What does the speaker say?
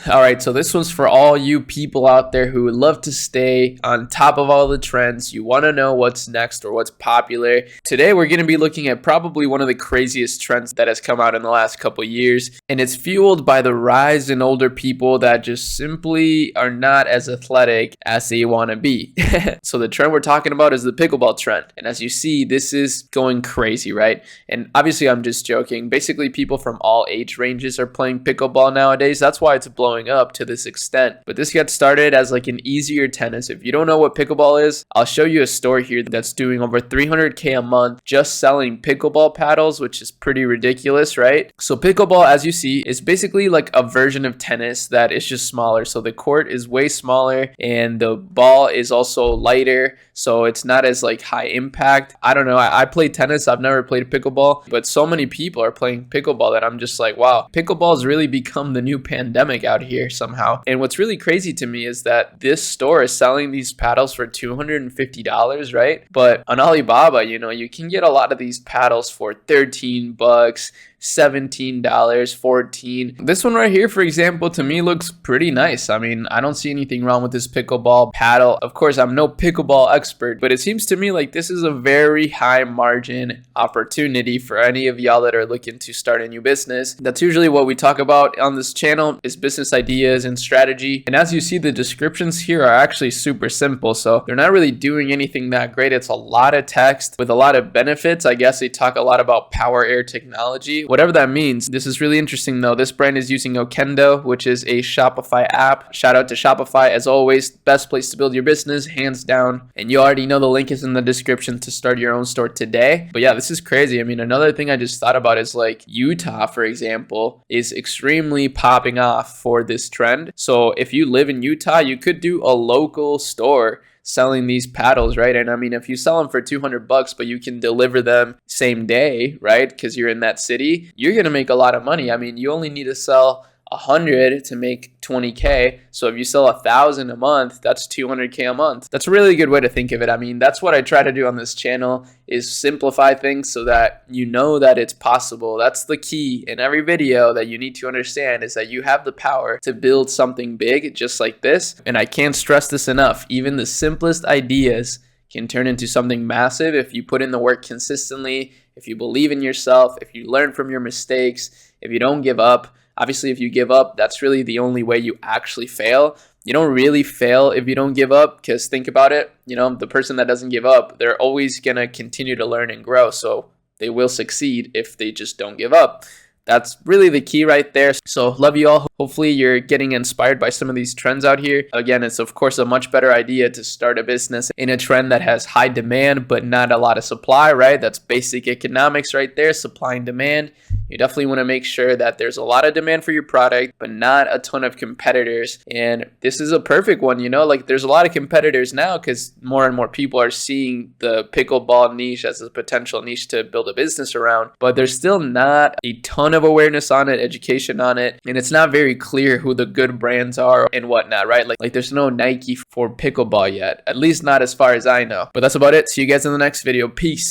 All right, so this one's for all you people out there who would love to stay on top of all the trends. You want to know what's next or what's popular. Today, we're going to be looking at probably one of the craziest trends that has come out in the last couple years, and it's fueled by the rise in older people that just simply are not as athletic as they want to be. So the trend we're talking about is the pickleball trend, and as you see, this is going crazy, right? And obviously, I'm just joking. Basically, people from all age ranges are playing pickleball nowadays. That's why it's blowing up to this extent. But this gets started as like an easier tennis. If you don't know what pickleball is, I'll show you a store here that's doing over 300K a month just selling pickleball paddles, which is pretty ridiculous, right? So pickleball, as you see, is basically like a version of tennis that is just smaller. So the court is way smaller and the ball is also lighter. So it's not as like high impact. I don't know. I play tennis. I've never played pickleball, but so many people are playing pickleball that I'm just like, wow, pickleball has really become the new pandemic out here somehow. And what's really crazy to me is that this store is selling these paddles for $250, right? But on Alibaba, you can get a lot of these paddles for $13, $17, $14. This one right here, for example, to me looks pretty nice. I mean, I don't see anything wrong with this pickleball paddle. Of course, I'm no pickleball expert, but it seems to me like this is a very high margin opportunity for any of y'all that are looking to start a new business. That's usually what we talk about on this channel, is business ideas and strategy. And as you see, the descriptions here are actually super simple. So they're not really doing anything that great. It's a lot of text with a lot of benefits. I guess they talk a lot about power air technology, whatever that means. This is really interesting though. This brand is using Okendo, which is a Shopify app. Shout out to Shopify. As always, best place to build your business, hands down. And you already know the link is in the description to start your own store today. But yeah, this is crazy. I mean, another thing I just thought about is like Utah, for example, is extremely popping off for this trend. So if you live in Utah, you could do a local store selling these paddles, right? And I mean, if you sell them for $200, but you can deliver them same day, right? Because you're in that city, you're going to make a lot of money. I mean, you only need to sell 100 to make 20K. So if you sell 1,000 a month, that's 200K a month. That's a really good way to think of it. I mean, that's what I try to do on this channel, is simplify things so that you know that it's possible. That's the key in every video that you need to understand, is that you have the power to build something big just like this. And I can't stress this enough. Even the simplest ideas can turn into something massive if you put in the work consistently, if you believe in yourself, if you learn from your mistakes, if you don't give up. Obviously, if you give up, that's really the only way you actually fail. You don't really fail if you don't give up, because think about it, the person that doesn't give up, they're always going to continue to learn and grow. So they will succeed if they just don't give up. That's really the key right there. So love you all. Hopefully you're getting inspired by some of these trends out here. Again, it's of course a much better idea to start a business in a trend that has high demand but not a lot of supply, right? That's basic economics right there, supply and demand. You definitely want to make sure that there's a lot of demand for your product, but not a ton of competitors. And this is a perfect one, like there's a lot of competitors now because more and more people are seeing the pickleball niche as a potential niche to build a business around, but there's still not a ton of awareness on it, education on it, and it's not very clear who the good brands are and whatnot, right? Like there's no Nike for pickleball yet, at least not as far as I know. But that's about it. See you guys in the next video. Peace.